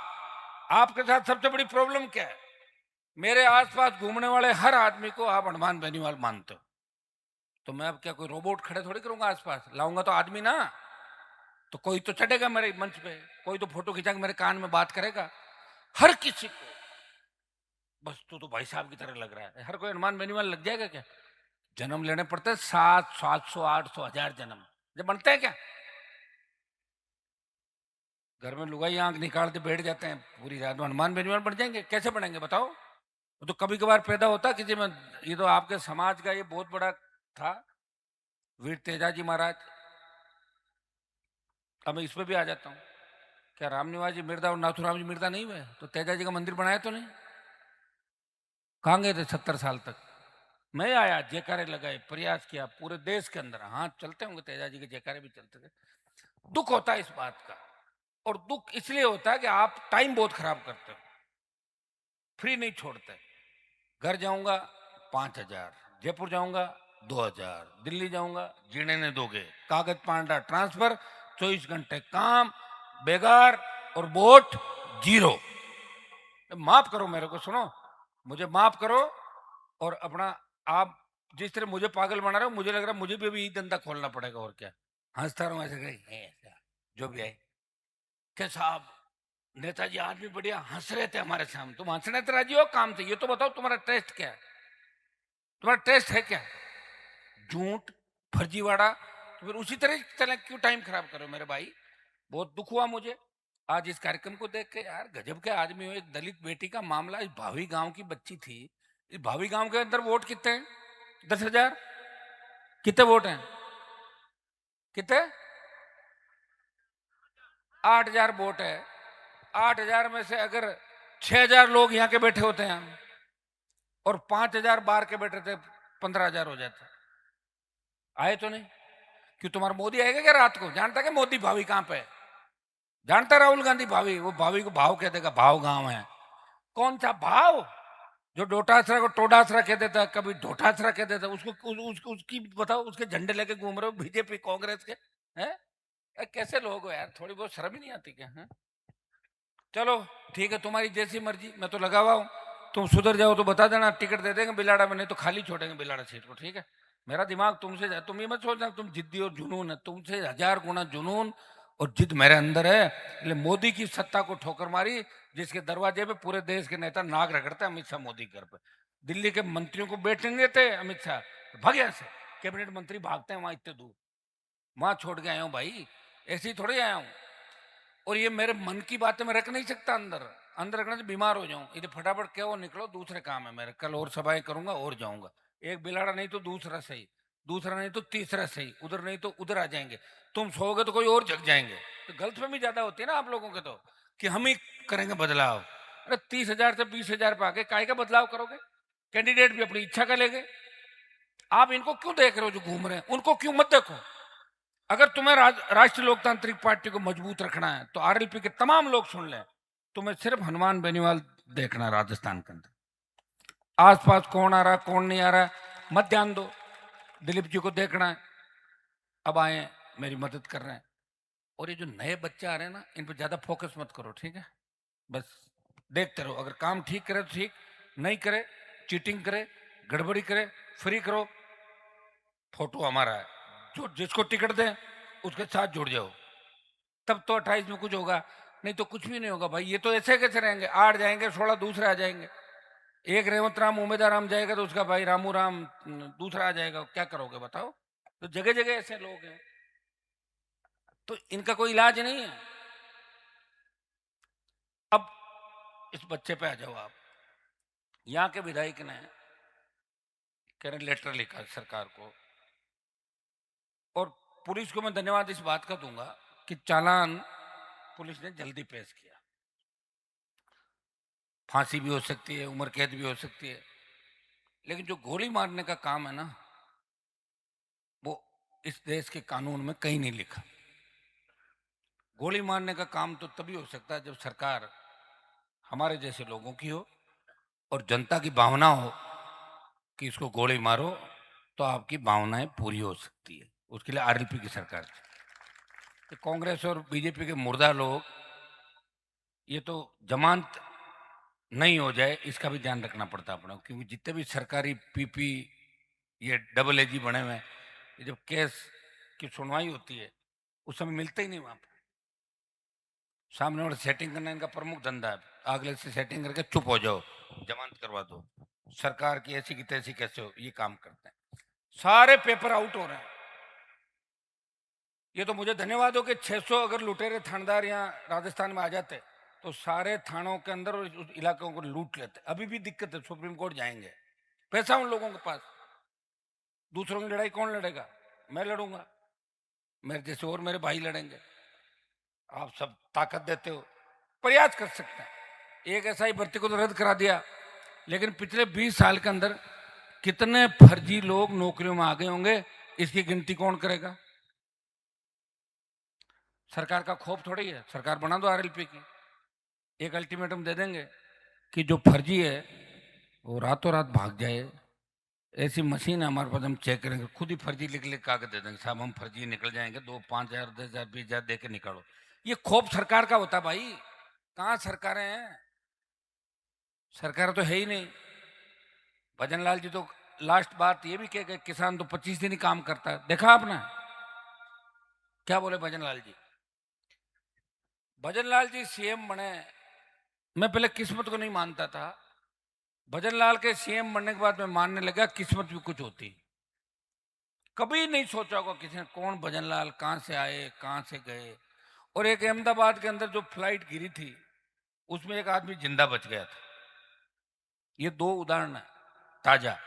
आपके साथ सबसे बड़ी प्रॉब्लम क्या है, मेरे आसपास घूमने वाले हर आदमी को आप हनुमान बेनीवाल मानते हो, तो मैं अब क्या कोई रोबोट खड़े थोड़ी करूंगा आसपास, लाऊंगा तो आदमी ना। तो कोई तो चढ़ेगा मेरे मंच पे, कोई तो फोटो खिंचा के मेरे कान में बात करेगा। हर किसी को बस तो भाई साहब की तरह लग रहा है, हर कोई हनुमान बेनीवाल लग जाएगा क्या। जन्म लेने पड़ते हैं 700 700 800 1000 जन्म, जब बनते हैं क्या। घर में लुगाई आंख निकाल के बैठ जाते हैं पूरी रात में, हनुमान बेनीवाल बन जाएंगे, कैसे बनेंगे बताओ। वो तो कभी कभार पैदा होता किसी में। ये तो आपके समाज का ये बहुत बड़ा था, वीर तेजाजी महाराज। अब मैं इस पे भी आ जाता हूँ, क्या रामनिवास जी मिर्दा और नाथुराम जी मिर्दा नहीं हुए, तो तेजाजी का मंदिर बनाया तो नहीं, कहाँ गए थे 70 साल तक। मैं आया, जयकारे लगाए, प्रयास किया पूरे देश के अंदर, हाँ चलते होंगे तेजाजी के जयकारे भी चलते थे। दुख होता है इस बात का, और दुख इसलिए होता है कि आप टाइम बहुत खराब करते हो, फ्री नहीं छोड़ते। घर जाऊंगा 5000, जयपुर जाऊंगा 2000, दिल्ली जाऊंगा जीने नहीं दोगे, कागज पांडा ट्रांसफर, 24 घंटे काम, बेगार और वोट जीरो। माफ करो मेरे को, सुनो, मुझे माफ करो। और अपना, आप जिस तरह मुझे पागल बना रहे हो, मुझे लग रहा है मुझे भी यही धंधा खोलना पड़ेगा। और क्या, हंसता रहूं ऐसे ऐसा जो भी है। क्या साहब, नेताजी आज भी बढ़िया हंस रहे थे हमारे सामने, तुम हंसने तो राजी हो काम से? ये तो बताओ तुम्हारा टेस्ट क्या है, तुम्हारा टेस्ट है क्या? झूठ, फर्जीवाड़ा। तो फिर उसी तरह चले, क्यों टाइम खराब करो मेरे भाई? बहुत दुख हुआ मुझे आज इस कार्यक्रम को देख के। यार गजब के आदमी हो। एक दलित बेटी का मामला, इस भावी गांव की बच्ची थी। इस भावी गांव के अंदर वोट कितने हैं? 10,000। कितने वोट हैं? कितने? 8,000 वोट है। 8,000 में से अगर 6,000 लोग यहाँ के बैठे होते हैं और 5,000 बाहर के बैठे थे, 15,000 हो जाते। आए तो नहीं? क्यों, तुम्हारा मोदी आएगा क्या रात को? जानता क्या मोदी भावी कहां पे है? जानता राहुल गांधी भावी? वो भावी को भाव कह देगा, भाव गांव है। कौन सा भाव? जो डोटासरा को टोडासरा कह देता है, कभी ढोटासरा कह देता है, उसको उसकी बताओ। उसके झंडे लेके घूम रहे हो बीजेपी कांग्रेस के, हैं? कैसे लोग हो यार, थोड़ी बहुत शर्म ही नहीं आती क्या? हैं? चलो ठीक है, तुम्हारी जैसी मर्जी, मैं तो लगा हुआ हूँ। तुम सुधर जाओ तो बता देना, टिकट दे देंगे बिलाड़ा में, नहीं तो खाली छोड़ेंगे बिलाड़ा सीट को, ठीक है? मेरा दिमाग तुमसे, तुम ये मत सोचना तुम जिद्दी और जुनून है, तुमसे 1000 गुना जुनून और जिद मेरे अंदर है। इसलिए मोदी की सत्ता को ठोकर मारी, जिसके दरवाजे पे पूरे देश के नेता नाक रगड़ते हैं। अमित शाह मोदी के घर पे, दिल्ली के मंत्रियों को बैठने नहीं देते अमित शाह, तो भाग यहाँ से। कैबिनेट मंत्री भागते हैं वहां इतने दूर, वहां छोड़ के आया हूँ भाई, ऐसे ही थोड़े आया हूँ। और ये मेरे मन की बातें मैं रख नहीं सकता अंदर, अंदर रखने से बीमार हो जाऊं। इधर फटाफट क्या, वो निकलो, दूसरे काम है मेरे, कल और सभाएं करूंगा और जाऊंगा। एक बिलाड़ा नहीं तो दूसरा सही, दूसरा नहीं तो तीसरा सही, उधर नहीं तो उधर आ जाएंगे। तुम सोओगे तो कोई और जग जाएंगे। तो गलतफहमी ज्यादा होती है ना आप लोगों के, तो कि हम ही करेंगे बदलाव। अरे 30,000 से 20,000 पे आके काय का बदलाव करोगे? कैंडिडेट भी अपनी इच्छा का लेंगे। आप इनको क्यों देख रहे हो जो घूम रहे हैं, उनको क्यों मत देखो? अगर तुम्हें राष्ट्रीय लोकतांत्रिक पार्टी को मजबूत रखना है तो आरएलपी के तमाम लोग सुन लें, तुम्हें सिर्फ हनुमान बेनीवाल देखना है राजस्थान के अंदर। आसपास कौन आ रहा कौन नहीं आ रहा मत ध्यान दो, दिलीप जी को देखना है। अब आए, मेरी मदद कर रहे हैं। और ये जो नए बच्चे आ रहे हैं ना, इन पर ज्यादा फोकस मत करो, ठीक है? बस देखते रहो, अगर काम ठीक करे तो ठीक, नहीं करे, चीटिंग करे, गड़बड़ी करे, फ्री करो, फोटो हमारा है। जो जिसको टिकट दे उसके साथ जुड़ जाओ, तब तो 28 में कुछ होगा, नहीं तो कुछ भी नहीं होगा भाई। ये तो ऐसे कैसे रहेंगे? 8 जाएंगे, 16 दूसरे आ जाएंगे। एक रेवंत राम उमेदा राम जाएगा तो उसका भाई रामू राम दूसरा आ जाएगा, क्या करोगे बताओ? तो जगह जगह ऐसे लोग हैं, तो इनका कोई इलाज नहीं है। अब इस बच्चे पे आ जाओ आप। यहाँ के विधायक ने कह रहे लेटर लिखा सरकार को, और पुलिस को मैं धन्यवाद इस बात का दूंगा कि चालान पुलिस ने जल्दी पेश किया। फांसी भी हो सकती है, उम्र कैद भी हो सकती है, लेकिन जो गोली मारने का काम है ना, वो इस देश के कानून में कहीं नहीं लिखा। गोली मारने का काम तो तभी हो सकता है जब सरकार हमारे जैसे लोगों की हो और जनता की भावना हो कि इसको गोली मारो, तो आपकी भावनाएं पूरी हो सकती है। उसके लिए आरएलपी की सरकार थी। तो कांग्रेस और बीजेपी के मुर्दा लोग, ये तो जमानत नहीं हो जाए इसका भी ध्यान रखना पड़ता है अपने को, क्योंकि जितने भी सरकारी पीपी, ये डबल एजी बने हुए हैं, ये जब केस की सुनवाई होती है उस समय मिलते ही नहीं वहां पर। सामने वाले सेटिंग करना इनका प्रमुख धंधा है, अगले से सेटिंग करके चुप हो जाओ, जमानत करवा दो, सरकार की ऐसी की तैसी कैसे हो, ये काम करते हैं। सारे पेपर आउट हो रहे हैं। ये तो मुझे धन्यवाद हो कि 600 अगर लुटेरे थानेदार यहाँ राजस्थान में आ जाते तो सारे थानों के अंदर उस इलाकों को लूट लेते। अभी भी दिक्कत है, सुप्रीम कोर्ट जाएंगे, पैसा उन लोगों के पास। दूसरों की लड़ाई कौन लड़ेगा? मैं लड़ूंगा, मेरे जैसे और मेरे भाई लड़ेंगे। आप सब ताकत देते हो, प्रयास कर सकते हैं। एक ऐसा ही भर्ती को तो रद्द करा दिया, लेकिन पिछले 20 साल के अंदर कितने फर्जी लोग नौकरियों में आ गए होंगे, इसकी गिनती कौन करेगा? सरकार का खौफ थोड़ी है, सरकार बना दो आरएलपी की, एक अल्टीमेटम दे देंगे कि जो फर्जी है वो रातों रात भाग जाए, ऐसी मशीन है हमारे पास, हम चेक करेंगे, खुद ही फर्जी लिख लिख कागज दे देंगे, साहब हम फर्जी निकल जाएंगे, 2 5 हज़ार 10 हज़ार 20 हज़ार दे के निकालो। ये खौफ सरकार का होता भाई, कहाँ सरकारें हैं? सरकार तो है ही नहीं। भजन लाल जी तो लास्ट बात ये भी कह गए, किसान तो 25 दिन ही काम करता है, देखा आपने क्या बोले भजन लाल जी? भजन लाल जी सीएम बने, मैं पहले किस्मत को नहीं मानता था, भजन लाल के सीएम बनने के बाद मैं मानने लगा किस्मत भी कुछ होती। कभी नहीं सोचा होगा किसी ने कौन भजन लाल, कहां से आए कहां से गए। और एक अहमदाबाद के अंदर जो फ्लाइट गिरी थी उसमें एक आदमी जिंदा बच गया था। ये 2 उदाहरण है ताजा,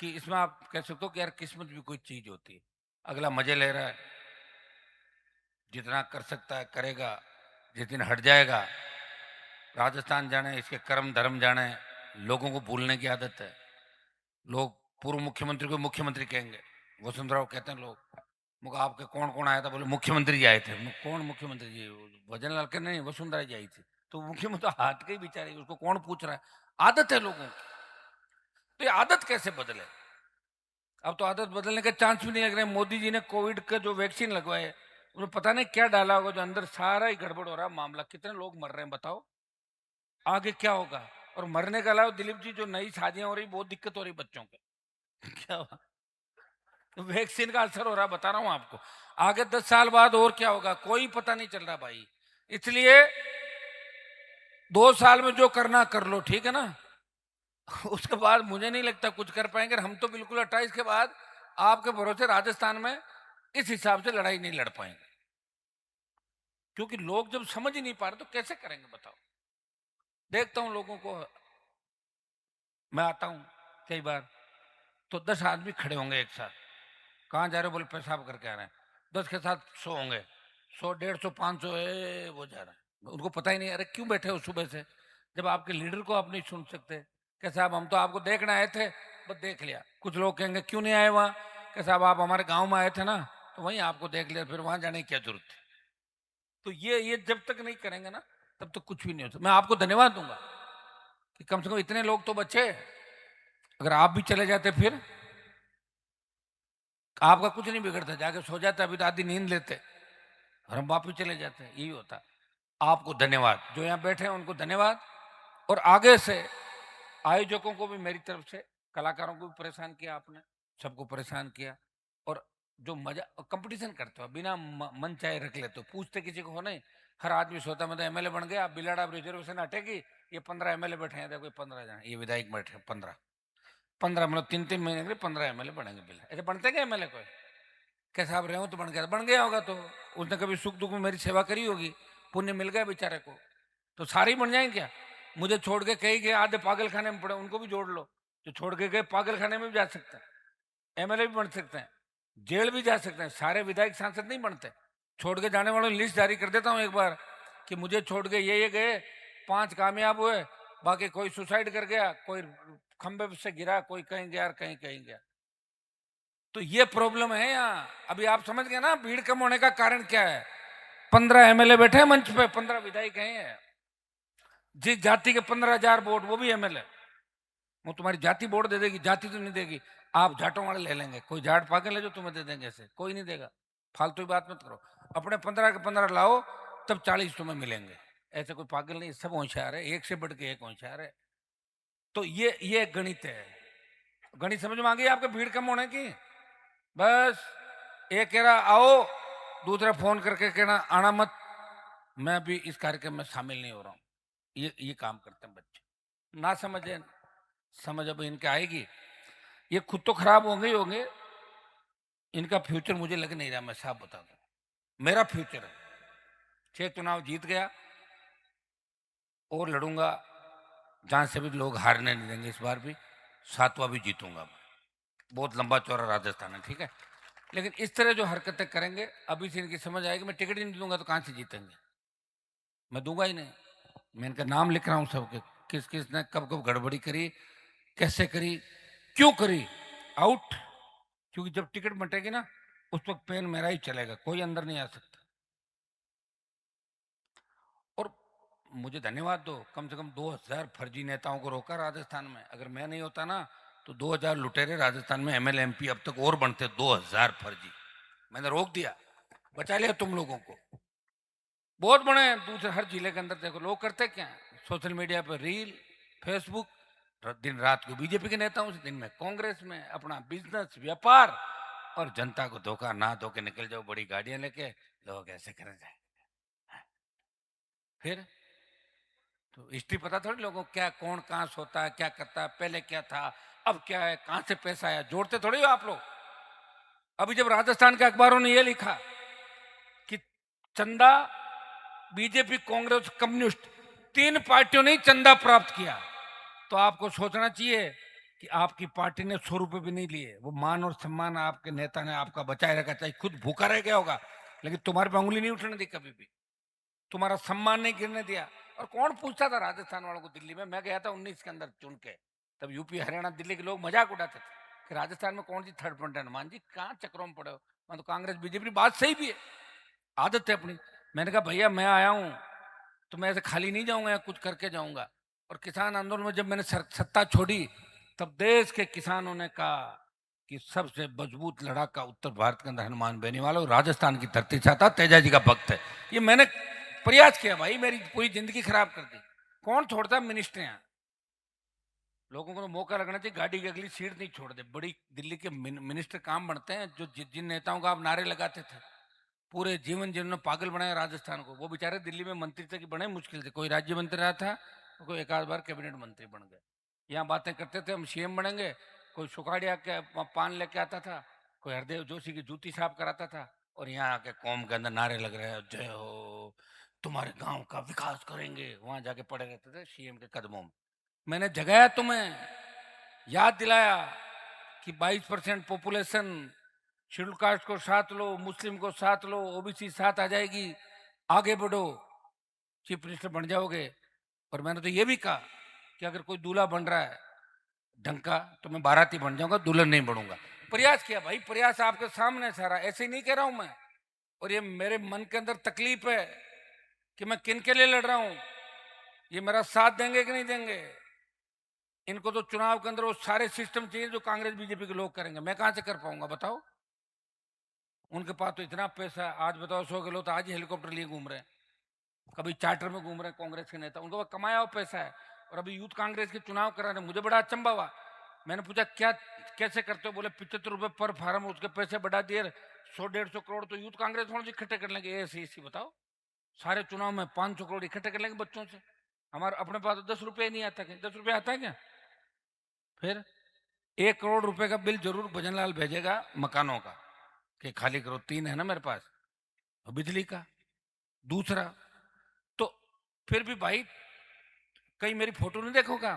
कि इसमें आप कह सकते हो कि यार किस्मत भी कोई चीज होती है। अगला मजे ले रहा है, जितना कर सकता है करेगा, जिस दिन हट जाएगा, राजस्थान जाने, इसके कर्म धर्म जाने, लोगों को भूलने की आदत है। लोग पूर्व मुख्यमंत्री को मुख्यमंत्री कहेंगे, वसुंधरा को कहते हैं लोग, मुझे आपके कौन कौन आया था, बोले मुख्यमंत्री जी आए थे। कौन मुख्यमंत्री जी? भजन लाल के नहीं, वसुंधरा जी आई थी। तो मुख्यमंत्री हाथ के ही बेचारे, उसको कौन पूछ रहा है? आदत है लोगों की। तो ये आदत कैसे बदले? अब तो आदत बदलने का चांस भी नहीं लग रहा है। मोदी जी ने कोविड का जो वैक्सीन लगवाए, उन्हें पता नहीं क्या डाला होगा जो अंदर सारा ही गड़बड़ हो रहा है मामला। कितने लोग मर रहे हैं बताओ, आगे क्या होगा? और मरने के अलावा दिलीप जी जो नई शादियां हो रही, बहुत दिक्कत हो रही बच्चों के। क्या हुआ? तो वैक्सीन का असर हो रहा है, बता रहा हूं आपको। आगे 10 साल बाद और क्या होगा कोई पता नहीं चल रहा भाई। इसलिए 2 साल में जो करना कर लो, ठीक है ना? उसके बाद मुझे नहीं लगता कुछ कर पाएंगे। हम तो बिल्कुल 28 के बाद आपके भरोसे राजस्थान में इस हिसाब से लड़ाई नहीं लड़ पाएंगे, क्योंकि लोग जब समझ ही नहीं पा रहे तो कैसे करेंगे बताओ? देखता हूं लोगों को, मैं आता हूं कई बार, तो 10 आदमी खड़े होंगे एक साथ। कहाँ जा रहे हो? बोले पेशाब करके आ रहे हैं। 10 के साथ 100 होंगे, 100 150 500 है, वो जा रहा है। उनको पता ही नहीं, अरे क्यों बैठे हो सुबह से, जब आपके लीडर को आप नहीं सुन सकते? क्या साहब हम तो आपको देखने आए थे, बस देख लिया। कुछ लोग कहेंगे क्यों नहीं आए वहाँ? क्या साहब आप हमारे गांव में आए थे ना, तो वहीं आपको देख लिया, फिर वहां जाने की क्या जरूरत थी? तो ये जब तक नहीं करेंगे ना, तब तक कुछ भी नहीं होता। मैं आपको धन्यवाद दूंगा कि कम से कम इतने लोग तो बचे। अगर आप भी चले जाते फिर आपका कुछ नहीं बिगड़ता, जाके सो जाते, अभी तो आधी नींद लेते और हम वापिस चले जाते हैं, यही होता। आपको धन्यवाद, जो यहाँ बैठे हैं उनको धन्यवाद। और आगे से आयोजकों को भी मेरी तरफ से, कलाकारों को भी परेशान किया आपने, सबको परेशान किया। और जो मजा कंपटीशन करते हो बिना मन चाहे रख लेते हो, पूछते किसी को हो नहीं। हर आदमी सोता मतलब एमएलए बन गया, बिलाड़ा रिजर्वेशन हटेगी, ये 15 एमएलए बैठे हैं, देखो 15 जन, ये विधायक बैठे हैं 15, 15 मतलब 3 3 महीने के लिए 15 एमएलए बनेंगे बिल। ऐसे बनते क्या एमएलए कोई? कैसा आप रहे हो तो बन गया होगा, तो उसने कभी सुख दुख में मेरी सेवा करी होगी, पुण्य मिल गया बेचारे को, तो सारे ही बन जाएंगे क्या? मुझे छोड़ के कहीं गए, आधे पागल खाने में पड़े, उनको भी जोड़ लो। जो छोड़ के गए पागल खाने में भी जा सकते हैं, एमएलए भी बन सकते हैं, जेल भी जा सकते हैं। सारे विधायक सांसद नहीं बनते। छोड़ के जाने वालों की लिस्ट जारी कर देता हूँ एक बार, कि मुझे छोड़ के ये गए, 5 कामयाब हुए, बाकी कोई सुसाइड कर गया, कोई खंबे से गिरा, कोई कहीं गया, कहीं कहीं गया। तो ये प्रॉब्लम है यहाँ। अभी आप समझ गए ना भीड़ कम होने का कारण क्या है? 15 एमएलए बैठे हैं मंच पे, 15 विधायक हैं। जिस जाति के 15,000 वोट, वो भी एमएलए। वो तुम्हारी जाति वोट दे देगी, जाति तो नहीं देगी। आप जाटों वाले ले लेंगे, कोई जाट पागल है जो तुम्हें दे देंगे? ऐसे कोई नहीं देगा। फालतू की बात मत करो। अपने 15 के 15 लाओ, तब 40 तुम्हें मिलेंगे। ऐसे कोई पागल नहीं, सब होशियार है, एक से बढ़ के एक होशियार है। तो ये गणित है। गणित समझ में आ गई आपके भीड़ कम होने की? बस एक कह रहा आओ, दूसरा फोन करके कहना आना मत, मैं अभी इस कार्यक्रम में शामिल नहीं हो रहा हूँ। ये काम करते हैं बच्चे, ना समझे। समझ अब इनके आएगी, ये खुद तो खराब होंगे। इनका फ्यूचर मुझे लग नहीं रहा, मैं साफ बता दूं। मेरा फ्यूचर है, 6 चुनाव जीत गया और लड़ूंगा, जहां से भी लोग हारने नहीं देंगे। इस बार भी 7वां भी जीतूंगा मैं। बहुत लंबा चौड़ा राजस्थान है, ठीक है। लेकिन इस तरह जो हरकतें करेंगे, अभी से इनकी समझ आएगी। मैं टिकट ही नहीं दूंगा तो कहां से जीतेंगे? मैं दूंगा ही नहीं। मैं इनका नाम लिख रहा हूं सबके, किस किस ने कब कब गड़बड़ी करी, कैसे करी, क्यों करी, आउट। क्योंकि जब टिकट बंटेगी ना, उस वक्त पेन मेरा ही चलेगा, कोई अंदर नहीं आ सकता। और मुझे धन्यवाद दो, कम से कम 2000 फर्जी नेताओं को रोका राजस्थान में। अगर मैं नहीं होता ना, तो तो 2000 लुटेरे राजस्थान में एमएलए एमपी अब तक और बनते, 2000 फर्जी। मैंने रोक दिया, बचा लिया तुम लोगों को। बहुत बड़े हैं दूसरे हर जिले के अंदर, देखो लोग करते क्या है, सोशल मीडिया पर रील, फेसबुक, दिन रात को बीजेपी के नेताओं से, दिन में कांग्रेस में, अपना बिजनेस व्यापार, और जनता को धोखा ना धो के निकल जाओ बड़ी गाड़ियां लेके, लोग ऐसे कर जाए। फिर तो हिस्ट्री पता थोड़ी लोगों को, क्या कौन कहां सोता है, क्या करता है, पहले क्या था, अब क्या है, कहां से पैसा आया, जोड़ते थोड़ी हो आप लोग। अभी जब राजस्थान के अखबारों ने यह लिखा कि चंदा बीजेपी कांग्रेस कम्युनिस्ट तीन पार्टियों ने चंदा प्राप्त किया, तो आपको सोचना चाहिए कि आपकी पार्टी ने 100 रुपए भी नहीं लिए। वो मान और सम्मान आपके नेता ने आपका बचाए रखा, चाहे खुद भूखा रह गया होगा, लेकिन तुम्हारे पे उंगली नहीं उठने दी कभी भी, तुम्हारा सम्मान नहीं गिरने दिया। और कौन पूछता था राजस्थान वालों को? दिल्ली में मैं गया था 19 के अंदर चुन के, तब यूपी हरियाणा दिल्ली के लोग मजाक उड़ाते थे कि राजस्थान में कौन सी थर्ड फ्रंट है। हनुमान जी कहाँ चक्रों में पड़े हो, मैं तो कांग्रेस बीजेपी, बात सही भी है, आदत है अपनी। मैंने कहा भैया मैं आया हूँ तो मैं ऐसे खाली नहीं जाऊंगा, कुछ करके जाऊंगा। और किसान आंदोलन में जब मैंने सत्ता छोड़ी, तब देश के किसानों ने कहा कि सबसे मजबूत लड़ाका उत्तर भारत के अंदर हनुमान बेनीवाल और राजस्थान की धरती से आता, तेजा जी का भक्त है। ये मैंने प्रयास किया भाई, मेरी पूरी जिंदगी खराब कर दी। कौन छोड़ता मिनिस्टर यहाँ? लोगों को तो मौका लगना चाहिए, गाड़ी की अगली सीट नहीं छोड़ दे। बड़ी दिल्ली के मिनिस्टर काम बनते हैं, जो जिन नेताओं का आप नारे लगाते थे पूरे जीवन, जिन्होंने पागल बनाया राजस्थान को, वो बेचारे दिल्ली में मंत्री थे कि बड़े मुश्किल से कोई राज्य मंत्री रहा था, कोई एक आध बार कैबिनेट मंत्री बन गए। यहाँ बातें करते थे हम सीएम बनेंगे, कोई सुखाड़िया के पान लेके आता था, कोई हरदेव जोशी की जूती साफ कराता था, और यहाँ आके कौम के अंदर नारे लग रहे हैं, जय हो तुम्हारे गांव का विकास करेंगे, वहां जाके पड़े रहते थे सीएम के कदमों में। मैंने जगाया तुम्हें, याद दिलाया कि 22% पॉपुलेशन, शेड्यूल कास्ट को साथ लो, मुस्लिम को साथ लो, ओबीसी साथ आ जाएगी, आगे बढ़ो, चीफ मिनिस्टर बन जाओगे। और मैंने तो ये भी कहा कि अगर कोई दूल्हा बन रहा है ढंग का तो मैं बाराती बन जाऊंगा, दुल्हन नहीं बनूंगा। प्रयास किया भाई, प्रयास आपके सामने सारा, ऐसे ही नहीं कह रहा हूं मैं। और ये मेरे मन के अंदर तकलीफ है कि मैं किन के लिए लड़ रहा हूं, ये मेरा साथ देंगे कि नहीं देंगे। इनको तो चुनाव के अंदर वो सारे सिस्टम चाहिए जो कांग्रेस बीजेपी के लोग करेंगे, मैं कहां से कर पाऊंगा बताओ? उनके पास तो इतना पैसा है, आज बताओ 100 किलो तो आज ही हेलीकॉप्टर लिए घूम रहे हैं, कभी चार्टर में घूम रहे हैं कांग्रेस के नेता, उनके पास कमाया हुआ पैसा है। और अभी यूथ कांग्रेस के चुनाव करा रहे, मुझे बड़ा अचंभा हुआ। मैंने पूछा क्या कैसे करते हो? बोले 75 रुपए पर फार्म, उसके पैसे बढ़ा दिए, 100-150 करोड़ तो यूथ कांग्रेस वालों से इकट्ठे कर लेंगे। ऐसे इसी बताओ, सारे चुनाव में 500 करोड़ इकट्ठे कर लेंगे बच्चों से। हमारे अपने पास तो 10 रुपये नहीं आता, 10 रुपये आता है क्या? फिर 1 करोड़ रुपए का बिल जरूर भजनलाल भेजेगा मकानों का, कि खाली करो, 3 है ना मेरे पास, और बिजली का दूसरा। तो फिर भी भाई कहीं मेरी फोटो नहीं देखोगा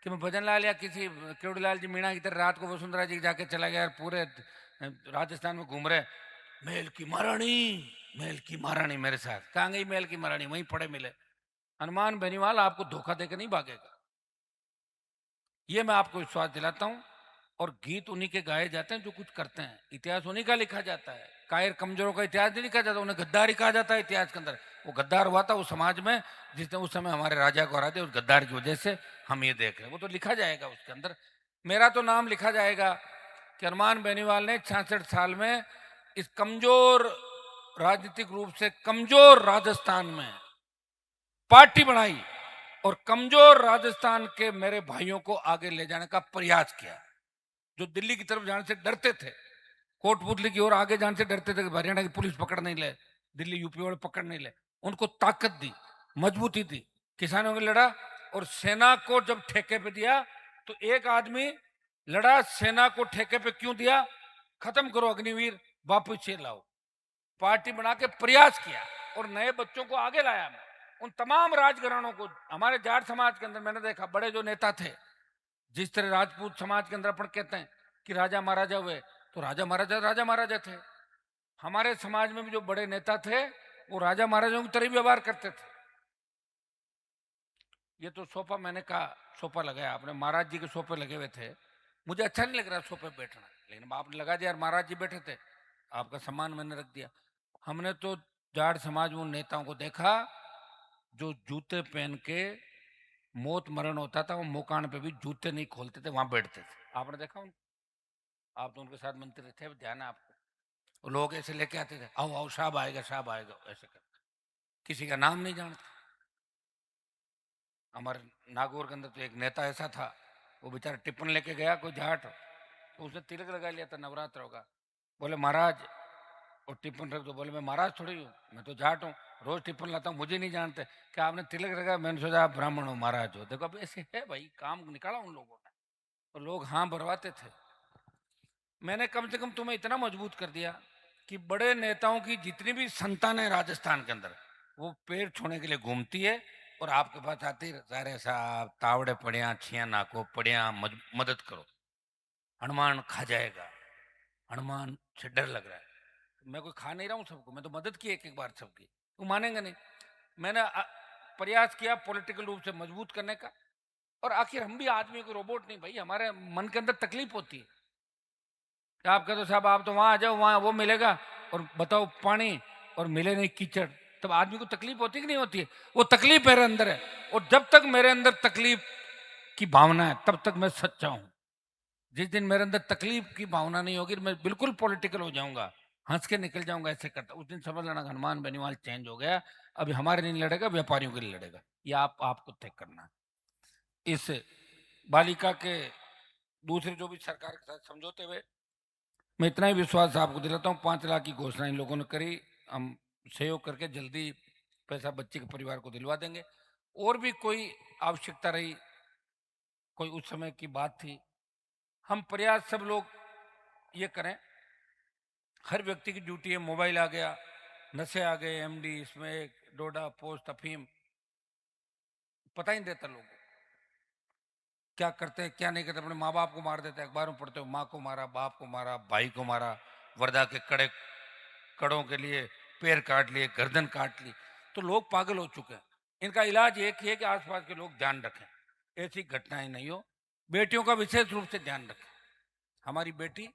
कि मैं भजनलाल या किसी केवड़ीलाल जी मीणा की तरह रात को वसुंधरा जी जाके चला गया और पूरे राजस्थान में घूम रहे, महल की महारानी, महल की महारानी मेरे साथ। कहाँ गई महल की महारानी? वहीं पड़े मिले। हनुमान बेनीवाल आपको धोखा देकर नहीं भागेगा, ये मैं आपको विश्वास दिलाता हूं। और गीत उन्हीं के गाए जाते हैं जो कुछ करते हैं, इतिहास उन्हीं का लिखा जाता है। कायर कमजोरों का इतिहास नहीं लिखा जाता, उन्हें गद्दारी कहा जाता है इतिहास के अंदर। वो गद्दार हुआ था उस समाज में जिसने उस समय हमारे राजा को हरा दिया, उस गद्दार की वजह से हम ये देख रहे हैं। वो तो लिखा जाएगा उसके अंदर, मेरा तो नाम लिखा जाएगा कि हनुमान बेनीवाल ने 66 साल में इस कमजोर, राजनीतिक रूप से कमजोर राजस्थान में पार्टी बनाई और कमजोर राजस्थान के मेरे भाइयों को आगे ले जाने का प्रयास किया। जो दिल्ली की तरफ जाने से डरते थे, कोटपुतली की ओर आगे जाने से डरते थे कि हरियाणा की पुलिस पकड़ नहीं ले, दिल्ली यूपी वाले पकड़ नहीं ले, उनको ताकत दी, मजबूती दी, किसानों में लड़ा। और सेना को जब ठेके पे दिया तो एक आदमी लड़ा, सेना को ठेके पे क्यों दिया? खत्म करो अग्निवीर, वापस से लाओ। पार्टी बना के प्रयास किया और नए बच्चों को आगे लाया। मैं उन तमाम राजघरानों को, हमारे जाट समाज के अंदर मैंने देखा बड़े जो नेता थे, जिस तरह राजपूत समाज के अंदर अपन कहते हैं कि राजा महाराजा हुए, तो राजा महाराजा थे। हमारे समाज में भी जो बड़े नेता थे वो राजा महाराजाओं की तरह व्यवहार करते थे। ये तो सोफा मैंने कहा, सोफा लगाया आपने, महाराज जी के सोफे लगे हुए थे, मुझे अच्छा नहीं लग रहा सोफे बैठना, लेकिन आपने लगा दिया, महाराज जी बैठे थे, आपका सम्मान मैंने रख दिया। हमने तो जाट समाज में उन नेताओं को देखा जो जूते पहन के मौत मरण होता था वो मोकान पे भी जूते नहीं खोलते थे, वहां बैठते थे। आपने देखा उनको? आप तो उनके साथ मंत्री थे, ध्यान है आपको? वो लोग ऐसे लेके आते थे, आओ आओ साहब आएगा साहब आएगा, ऐसे कर, किसी का नाम नहीं जानते। हमारे नागौर के अंदर तो एक नेता ऐसा था, वो बेचारा टिफिन लेके गया कोई जाट, तो उसने तिलक लगा लिया था, नवरात्र होगा, बोले महाराज, और टिफिन रख दो, बोले मैं महाराज थोड़ी हूँ, मैं तो जाट हूँ, रोज टिफिन लाता हूँ, मुझे नहीं जानते। क्या आपने तिलक लगाया? मैंने सोचा आप ब्राह्मण हो महाराज हो। देखो अब ऐसे है भाई, काम निकाला उन लोगों ने, तो लोग हाँ भरवाते थे। मैंने कम से कम तुम्हें इतना मजबूत कर दिया कि बड़े नेताओं की जितनी भी संतान है राजस्थान के अंदर, वो पेड़ छोड़ने के लिए घूमती है और आपके पास आती है, सारे साहब तावड़े पड़िया छिया नाको पड़िया, मदद करो, हनुमान खा जाएगा, हनुमान से डर लग रहा है। मैं कोई खा नहीं रहा हूँ सबको, मैं तो मदद की एक एक बार सबकी, वो मानेंगे नहीं। मैंने प्रयास किया पॉलिटिकल रूप से मजबूत करने का, और आखिर हम भी आदमी को रोबोट नहीं भाई, हमारे मन के अंदर तकलीफ होती है। आप कहते हो साहब आप तो वहां आ जाओ, वहां वो मिलेगा, और बताओ पानी, और मिले नहीं कीचड़, तब आदमी को तकलीफ होती कि नहीं होती है? वो तकलीफ मेरे अंदर है, और जब तक मेरे अंदर तकलीफ की भावना है तब तक मैं सच्चा हूं। जिस दिन मेरे अंदर तकलीफ की भावना नहीं होगी, मैं बिल्कुल पॉलिटिकल हो जाऊंगा, हंस के निकल जाऊंगा, ऐसे करता, उस दिन समझ लेना हनुमान बेनीवाल चेंज हो गया। अभी हमारे नहीं लड़ेगा, व्यापारियों के लिए लड़ेगा। ये आपको तय करना है। इस बालिका के दूसरे जो भी सरकार के साथ समझौते हुए, मैं इतना ही विश्वास आपको दिलाता हूँ, 5 लाख की घोषणा इन लोगों ने करी, हम सहयोग करके जल्दी पैसा बच्चे के परिवार को दिलवा देंगे। और भी कोई आवश्यकता रही, कोई उस समय की बात थी, हम प्रयास सब लोग ये करें। हर व्यक्ति की ड्यूटी है, मोबाइल आ गया, नशे आ गए, एमडी, इसमें डोडा पोस्ट अफीम, पता ही नहीं देता लोगों को क्या करते हैं क्या नहीं करते। अपने माँ बाप को मार देते हैं, अखबार में पढ़ते हो, माँ को मारा, बाप को मारा, भाई को मारा, वर्दा के कड़े कड़ों के लिए पैर काट लिए, गर्दन काट ली। तो लोग पागल हो चुके हैं। इनका इलाज एक ही है कि आसपास के लोग ध्यान रखें, ऐसी घटनाएं नहीं हो। बेटियों का विशेष रूप से ध्यान रखें, हमारी बेटी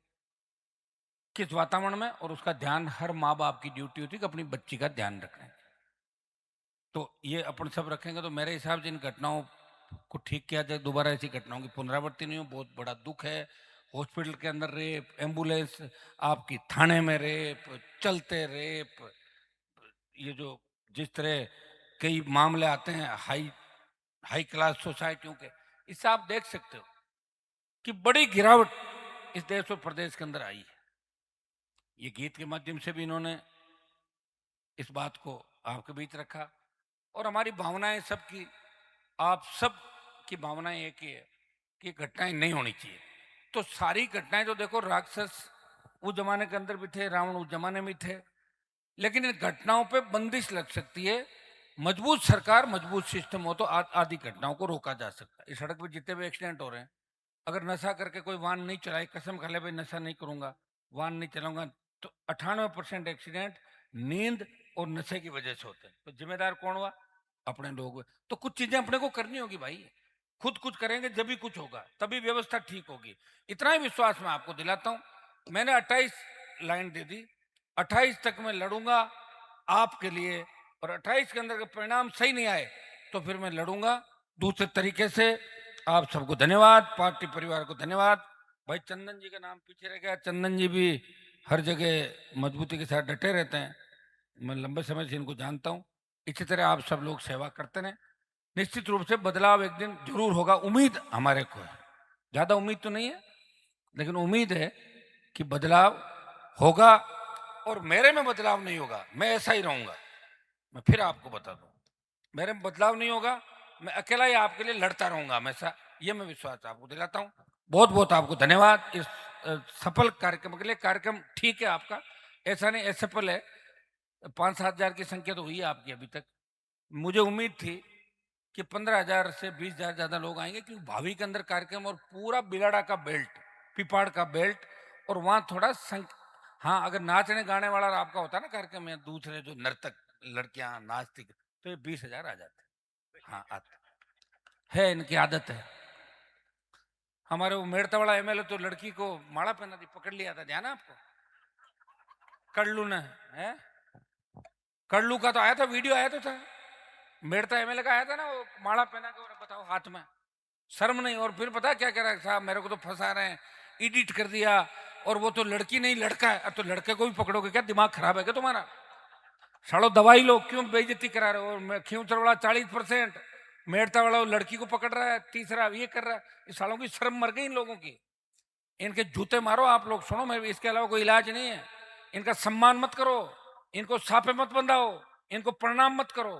किस वातावरण में, और उसका ध्यान हर माँ बाप की ड्यूटी होती है कि अपनी बच्ची का ध्यान रखें। तो ये अपन सब रखेंगे तो मेरे हिसाब से इन घटनाओं को ठीक किया जाए, दोबारा ऐसी घटनाओं की पुनरावृत्ति नहीं हो। बहुत बड़ा दुख है, हॉस्पिटल के अंदर रेप, एम्बुलेंस आपकी थाने में रेप, चलते रेप, ये जो जिस तरह कई मामले आते हैं हाई हाई क्लास सोसाइटियों के, इससे आप देख सकते हो कि बड़ी गिरावट इस देश और प्रदेश के अंदर आई है। ये गीत के माध्यम से भी इन्होंने इस बात को आपके बीच रखा, और हमारी भावनाएं सबकी, आप सब की भावनाएं एक ही है कि घटनाएं नहीं होनी चाहिए। तो सारी घटनाएं जो देखो, राक्षस उस जमाने के अंदर भी थे, रावण उस जमाने में थे, लेकिन इन घटनाओं पे बंदिश लग सकती है। मजबूत सरकार, मजबूत सिस्टम हो तो आदि घटनाओं को रोका जा सकता है। इस सड़क पे जितने भी एक्सीडेंट हो रहे हैं, अगर नशा करके कोई वाहन नहीं चलाए, कसम खा ले भाई नशा नहीं करूंगा, वाहन नहीं चलाऊंगा, तो 98% एक्सीडेंट नींद और नशे की वजह से होते हैं। तो जिम्मेदार कौन हुआ? अपने लोग हुए। तो कुछ चीजें अपने को करनी होगी भाई, खुद कुछ करेंगे जब भी कुछ होगा, तभी व्यवस्था ठीक होगी। इतना ही विश्वास मैं आपको दिलाता हूं। मैंने 28 लाइन दे दी, 28 तक मैं लड़ूंगा आपके लिए, और 28 के अंदर का परिणाम सही नहीं आए तो फिर मैं लड़ूंगा दूसरे तरीके से। आप सबको धन्यवाद, पार्टी परिवार को धन्यवाद। भाई चंदन जी का नाम पीछे रह गया, चंदन जी भी हर जगह मजबूती के साथ डटे रहते हैं, मैं लंबे समय से इनको जानता हूँ। इसी तरह आप सब लोग सेवा करते रहें, निश्चित रूप से बदलाव एक दिन जरूर होगा, उम्मीद हमारे को है। ज्यादा उम्मीद तो नहीं है, लेकिन उम्मीद है कि बदलाव होगा। और मेरे में बदलाव नहीं होगा, मैं ऐसा ही रहूंगा। मैं फिर आपको बता दूं, मेरे में बदलाव नहीं होगा, मैं अकेला ही आपके लिए लड़ता रहूंगा हमेशा। ये मैं विश्वास आपको दिलाता हूं। बहुत बहुत आपको धन्यवाद इस सफल कार्यक्रम के लिए। कार्यक्रम ठीक है आपका, ऐसा नहीं असफल है। 5-7 हजार की संख्या तो हुई है आपकी अभी तक। मुझे उम्मीद थी कि 15 हजार से 20 हजार ज्यादा लोग आएंगे, क्योंकि भावी के अंदर कार्यक्रम, और पूरा बिलाड़ा का बेल्ट, पिपाड़ का बेल्ट, और वहां थोड़ा हाँ अगर नाचने गाने वाला आपका होता ना कार्यक्रम में, दूसरे जो नर्तक लड़कियां नाचती, तो ये 20 हजार आ जाते। हाँ आते है, इनकी आदत है। हमारे वो मेड़ता वाला एमएलए तो लड़की को माला पहना दी, पकड़ लिया था, ध्यान है आपको? कड़लू ने, है कड़लू का तो आया था, वीडियो आया तो था, मेड़ता एमएलए का आया था ना, वो माला पहना के, और बताओ हाथ में, शर्म नहीं। और फिर पता क्या कह रहा है साहब, मेरे को तो फंसा रहे हैं, एडिट कर दिया, और वो तो लड़की नहीं लड़का है। तो लड़के को भी पकड़ोगे क्या? दिमाग खराब है क्या तुम्हारा? सालो दवाई लो, क्यों बेइज्जती करा रहे हो? और खींचड़ वाला 40%, मेड़ता वाला लड़की को पकड़ रहा है, तीसरा ये कर रहा है। इस सालों की शर्म मर गई इन लोगों की। इनके जूते मारो आप लोग। सुनो, मैं इसके अलावा कोई इलाज नहीं है। इनका सम्मान मत करो, इनको सापे मत बंधाओ, इनको प्रणाम मत करो।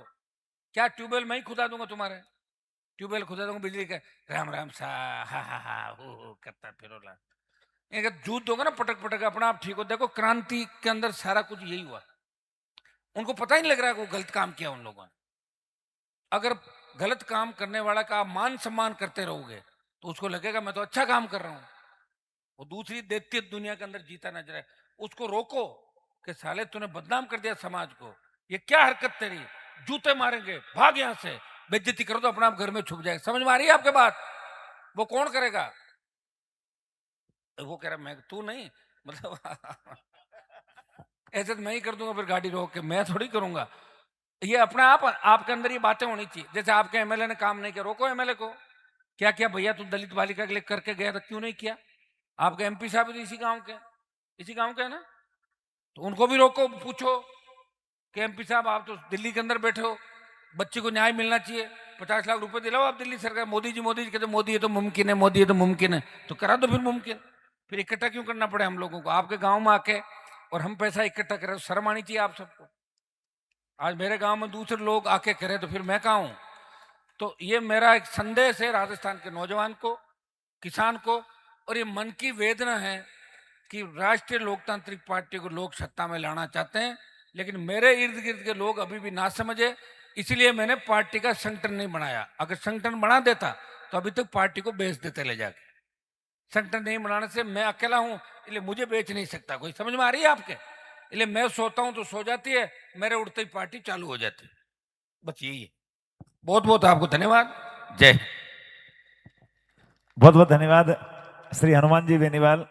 क्या ट्यूबवेल मैं ही खुदा दूंगा तुम्हारे? ट्यूबवेल खुदा दूंगा बिजली का, राम राम सा हा हो करता फिरो ला। इनका जूत दोगे ना पटक पटक, अपना आप ठीक हो। देखो क्रांति के अंदर सारा कुछ यही हुआ। उनको पता ही नहीं लग रहा है कि वो गलत काम किया उन लोगों ने। अगर गलत काम करने वाला का आप मान सम्मान करते रहोगे तो उसको लगेगा मैं तो अच्छा काम कर रहा हूं। वो दूसरी दैत्य दुनिया के अंदर जीता नजर है। उसको रोको कि साले तूने बदनाम कर दिया समाज को, ये क्या हरकत तेरी, जूते मारेंगे, भाग यहां से। बेइज्जती करो तो अपना आप घर में छुप जाए। समझ में आ रही है आपके बात? वो कौन करेगा? वो कह रहा मैं, तू नहीं मतलब ऐसे तो मैं ही कर दूंगा फिर गाड़ी रोक के, मैं थोड़ी करूंगा। ये अपने आप आपके अंदर ये बातें होनी चाहिए। जैसे आपके एमएलए ने काम नहीं किया, रोको एमएलए को। क्या किया भैया, तू दलित बालिका के लिए करके गया था, क्यों नहीं किया? आपके एमपी साहब तो इसी गांव के है ना, तो उनको भी रोको, पूछो कि एमपी साहब आप तो दिल्ली के अंदर बैठे हो, बच्चे को न्याय मिलना चाहिए, 50 लाख रुपए दिलाओ आप दिल्ली सरकार। मोदी जी कहते मोदी है तो मुमकिन है, मोदी है तो मुमकिन है, तो करा दो फिर मुमकिन। फिर इकट्ठा क्यों करना पड़े हम लोगों को आपके गांव में आके, और हम पैसा इकट्ठा करें? शर्म आनी चाहिए आप सबको। आज मेरे गांव में दूसरे लोग आके करें तो फिर मैं कहाँ हूं? तो ये मेरा एक संदेश है राजस्थान के नौजवान को, किसान को। और ये मन की वेदना है कि राष्ट्रीय लोकतांत्रिक पार्टी को लोग सत्ता में लाना चाहते हैं, लेकिन मेरे इर्द गिर्द के लोग अभी भी ना समझे। इसलिए मैंने पार्टी का संगठन नहीं बनाया। अगर संगठन बना देता तो अभी तक पार्टी को बेच देते ले जाके। संगठन नहीं बनाने से, मैं अकेला हूं इसलिए मुझे बेच नहीं सकता कोई। समझ में आ रही है आपके? इसलिए मैं सोता हूं तो सो जाती है, मेरे उठते ही पार्टी चालू हो जाती है। बस यही है। बहुत बहुत आपको धन्यवाद। जय हिंद। बहुत बहुत धन्यवाद श्री हनुमान जी बेनीवाल।